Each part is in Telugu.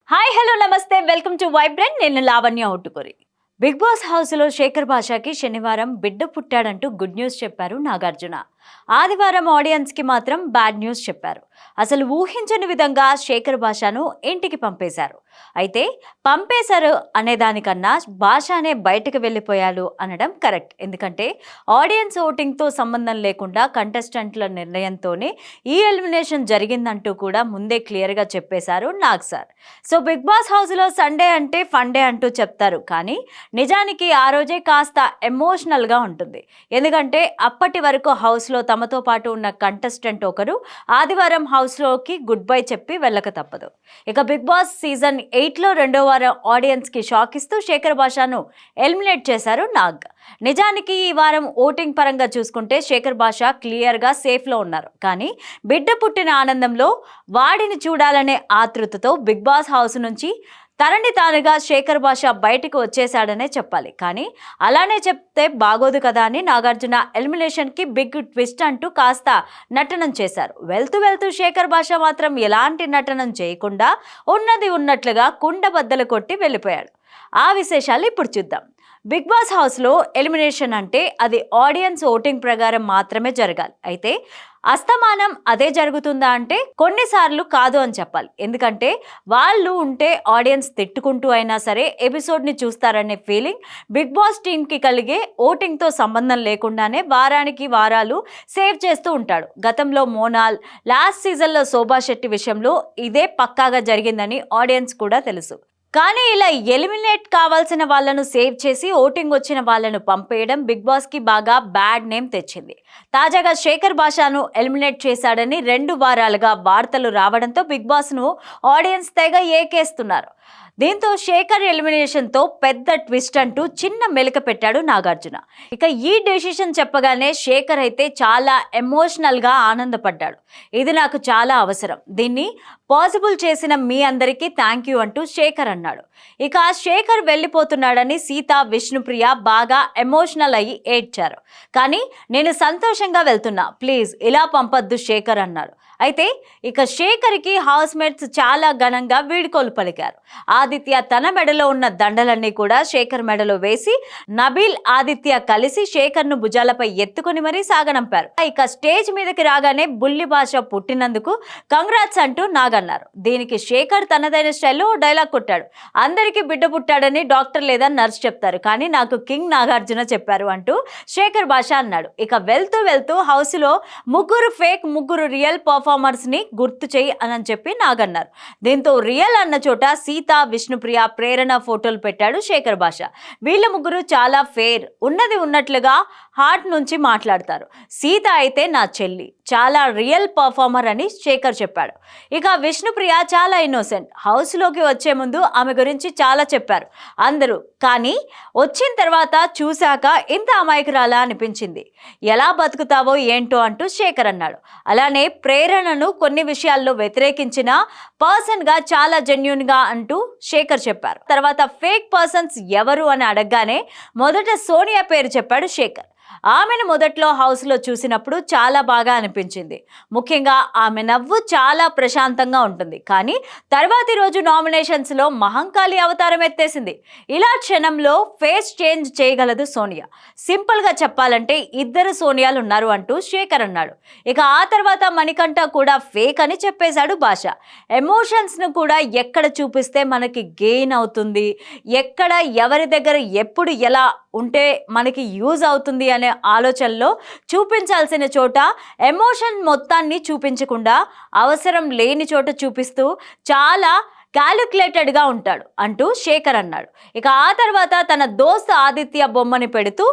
హాయ్ హలో నమస్తే వెల్కమ్ టు వైబ్రెంట్. నేను లావణ్య ఒట్టుకురి. బిగ్ బాస్ హౌస్లో శేఖర్ భాషకి శనివారం బిడ్డ పుట్టాడంటూ గుడ్ న్యూస్ చెప్పారు నాగార్జున. ఆదివారం ఆడియన్స్కి మాత్రం బ్యాడ్ న్యూస్ చెప్పారు. అసలు ఊహించని విధంగా శేఖర్ భాషను ఇంటికి పంపేశారు. అయితే పంపేశారు అనేదానికన్నా భాషనే బయటకు వెళ్ళిపోయాడు అనడం కరెక్ట్. ఎందుకంటే ఆడియన్స్ ఓటింగ్తో సంబంధం లేకుండా కంటెస్టెంట్ల నిర్ణయంతోనే ఈ ఎలిమినేషన్ జరిగిందంటూ కూడా ముందే క్లియర్గా చెప్పేశారు Nag sir. So Bigg Boss హౌస్లో సండే అంటే ఫండే అంటూ చెప్తారు, కానీ నిజానికి ఆ రోజే కాస్త ఎమోషనల్గా ఉంటుంది. ఎందుకంటే అప్పటి వరకు హౌస్లో తమతో పాటు ఉన్న కంటెస్టెంట్ ఒకరు ఆదివారం హౌస్లోకి గుడ్ బై చెప్పి వెళ్ళక తప్పదు. ఇక బిగ్ బాస్ సీజన్ 8లో రెండో వారం ఆడియన్స్కి షాక్ ఇస్తూ శేఖర్ భాషను ఎలిమినేట్ చేశారు నాగ్. నిజానికి ఈ వారం ఓటింగ్ పరంగా చూసుకుంటే శేఖర్ భాష క్లియర్గా సేఫ్లో ఉన్నారు. కానీ బిడ్డ పుట్టిన ఆనందంలో వాడిని చూడాలనే ఆతృతతో బిగ్ బాస్ హౌస్ నుంచి తనని తానుగా శేఖర్ భాష బయటకు వచ్చేశాడనే చెప్పాలి. కానీ అలానే చెప్తే బాగోదు కదా అని నాగార్జున ఎలిమినేషన్కి బిగ్ ట్విస్ట్ అంటూ కాస్త నటనం చేశారు. వెళ్తూ వెళ్తూ శేఖర్ భాష మాత్రం ఎలాంటి నటనం చేయకుండా ఉన్నది ఉన్నట్లుగా కుండబద్దలు కొట్టి వెళ్ళిపోయాడు. ఆ విశేషాలు ఇప్పుడు చూద్దాం. బిగ్ బాస్ హౌస్లో ఎలిమినేషన్ అంటే అది ఆడియన్స్ ఓటింగ్ ప్రకారం మాత్రమే జరగాలి. అయితే అస్తమానం అదే జరుగుతుందా అంటే కొన్నిసార్లు కాదు అని చెప్పాలి. ఎందుకంటే వాళ్ళు ఉంటే ఆడియన్స్ తిట్టుకుంటూ అయినా సరే ఎపిసోడ్ని చూస్తారనే ఫీలింగ్ బిగ్ బాస్ టీంకి కలిగే ఓటింగ్తో సంబంధం లేకుండానే వారానికి వారాలు సేవ్ చేస్తూ ఉంటాడు. గతంలో మోనాల్, లాస్ట్ సీజన్లో శోభా శెట్టి విషయంలో ఇదే పక్కాగా జరిగిందని ఆడియన్స్ కూడా తెలుసు. కానీ ఇలా ఎలిమినేట్ కావాల్సిన వాళ్ళను సేవ్ చేసి ఓటింగ్ వచ్చిన వాళ్ళను పంపేయడం బిగ్ బాస్కి బాగా బ్యాడ్ నేమ్ తెచ్చింది. తాజాగా శేఖర్ భాషను ఎలిమినేట్ చేశాడని 2 వారాలుగా వార్తలు రావడంతో బిగ్ బాస్ను ఆడియన్స్ తెగ ఏకేస్తున్నారు. దీంతో శేఖర్ ఎలిమినేషన్తో పెద్ద ట్విస్ట్ అంటూ చిన్న మెలిక పెట్టాడు నాగార్జున. ఇక ఈ డెసిషన్ చెప్పగానే శేఖర్ అయితే చాలా ఎమోషనల్గా ఆనందపడ్డాడు. ఇది నాకు చాలా అవసరం, దీన్ని పాసిబుల్ చేసిన మీ అందరికీ థ్యాంక్ యూ అంటూ శేఖర్ అన్నాడు. ఇక శేఖర్ వెళ్ళిపోతున్నాడని సీత, విష్ణుప్రియ బాగా ఎమోషనల్ అయ్యి ఏడ్చారు. కానీ నేను సంతోషంగా వెళ్తున్నా, ప్లీజ్ ఇలా పంపొద్దు శేఖర్ అన్నాడు. అయితే ఇక శేఖర్కి హౌస్ మేట్స్ చాలా ఘనంగా వీడ్కోలు పలికారు. ఆదిత్య తన మెడలో ఉన్న దండలన్నీ కూడా శేఖర్ మెడలో వేసి నబీల్, ఆదిత్య కలిసి శేఖర్ను భుజాలపై ఎత్తుకుని మరీ సాగనంపారు. ఇక స్టేజ్ మీదకి రాగానే బుల్లి భాష పుట్టినందుకు కంగ్రాట్స్ అంటూ నాగన్నారు. దీనికి శేఖర్ తనదైన స్టైల్లో డైలాగ్ కొట్టాడు. అందరికీ బిడ్డ పుట్టాడని డాక్టర్ లేదా నర్స్ చెప్తారు, కానీ నాకు కింగ్ నాగార్జున చెప్పారు అంటూ శేఖర్ భాష అన్నాడు. ఇక వెళ్తూ వెళ్తూ హౌస్లో 3 ఫేక్ 3 రియల్ పర్ఫార్మర్స్ని గుర్తు చేయి అని చెప్పి నాగన్నారు. దీంతో రియల్ అన్న చోట సీత, విష్ణుప్రియ, ప్రేరణ ఫోటోలు పెట్టాడు శేఖర్ భాష. వీళ్ళ 3 చాలా ఫేర్, ఉన్నది ఉన్నట్లుగా హార్ట్ నుంచి మాట్లాడతారు. సీత అయితే నా చెల్లి, చాలా రియల్ పర్ఫార్మర్ అని శేఖర్ చెప్పాడు. ఇక విష్ణుప్రియ చాలా ఇన్నోసెంట్, హౌస్లోకి వచ్చే ముందు ఆమె గురించి చాలా చెప్పారు అందరూ, కానీ వచ్చిన తర్వాత చూశాక ఇంత అమాయకురాలా అనిపించింది, ఎలా బతుకుతావో ఏంటో అంటూ శేఖర్ అన్నాడు. అలానే ప్రేరణను కొన్ని విషయాల్లో వ్యతిరేకించిన పర్సన్గా చాలా జెన్యూన్గా అంటూ శేఖర్ చెప్పారు. తర్వాత ఫేక్ పర్సన్స్ ఎవరు అని అడగగానే మొదట సోనియా పేరు చెప్పాడు శేఖర్. ఆమెను మొదట్లో హౌస్లో చూసినప్పుడు చాలా బాగా అనిపించింది. ముఖ్యంగా ఆమె నవ్వు చాలా ప్రశాంతంగా ఉంటుంది. కానీ తర్వాతి రోజు నామినేషన్స్లో మహంకాళి అవతారం ఎత్తేసింది. ఇలా క్షణంలో ఫేస్ చేంజ్ చేయగలదు సోనియా. సింపుల్గా చెప్పాలంటే 2 సోనియాలు ఉన్నారు అంటూ శేఖర్ అన్నాడు. ఇక ఆ తర్వాత మణికంఠ కూడా ఫేక్ అని చెప్పేశాడు భాష. ఎమోషన్స్ను కూడా ఎక్కడ చూపిస్తే మనకి గెయిన్ అవుతుంది, ఎక్కడ ఎవరి దగ్గర ఎప్పుడు ఎలా ఉంటే మనకి యూజ్ అవుతుంది అనే ఆలోచనలో చూపించాల్సిన చోట ఎమోషన్ మొత్తాన్ని చూపించకుండా అవసరం లేని చోట చూపిస్తూ చాలా క్యాలిక్యులేటెడ్గా ఉంటాడు అంటూ శేఖర్ అన్నాడు. ఇక ఆ తర్వాత తన దోస్త్ ఆదిత్య బొమ్మని పెడుతూ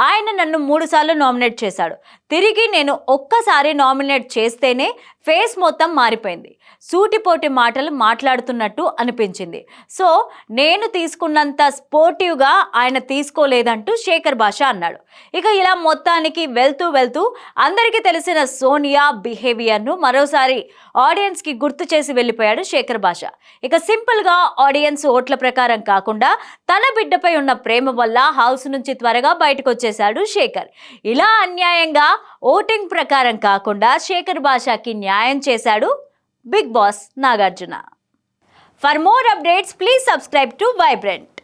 ఆయన నన్ను 3 సార్లు నామినేట్ చేశాడు, తిరిగి నేను ఒక్కసారి నామినేట్ చేస్తేనే ఫేస్ మొత్తం మారిపోయింది, సూటిపోటి మాటలు మాట్లాడుతున్నట్టు అనిపించింది, సో నేను తీసుకున్నంత స్పోర్టివ్గా ఆయన తీసుకోలేదంటూ శేఖర్ భాష అన్నాడు. ఇక ఇలా మొత్తానికి వెళ్తూ వెళ్తూ అందరికీ తెలిసిన సోనియా బిహేవియర్ను మరోసారి ఆడియన్స్కి గుర్తు చేసి వెళ్ళిపోయాడు శేఖర్ భాష. ఇక సింపుల్గా ఆడియన్స్ ఓట్ల ప్రకారం కాకుండా తన బిడ్డపై ఉన్న ప్రేమ వల్ల హౌస్ నుంచి త్వరగా బయటకు వచ్చేశాడు శేఖర్. ఇలా అన్యాయంగా ఓటింగ్ ప్రకారం కాకుండా శేఖర్ భాషకి న్యాయం చేశాడు Bigg Boss Nagarjuna. For more updates please subscribe to vibrant.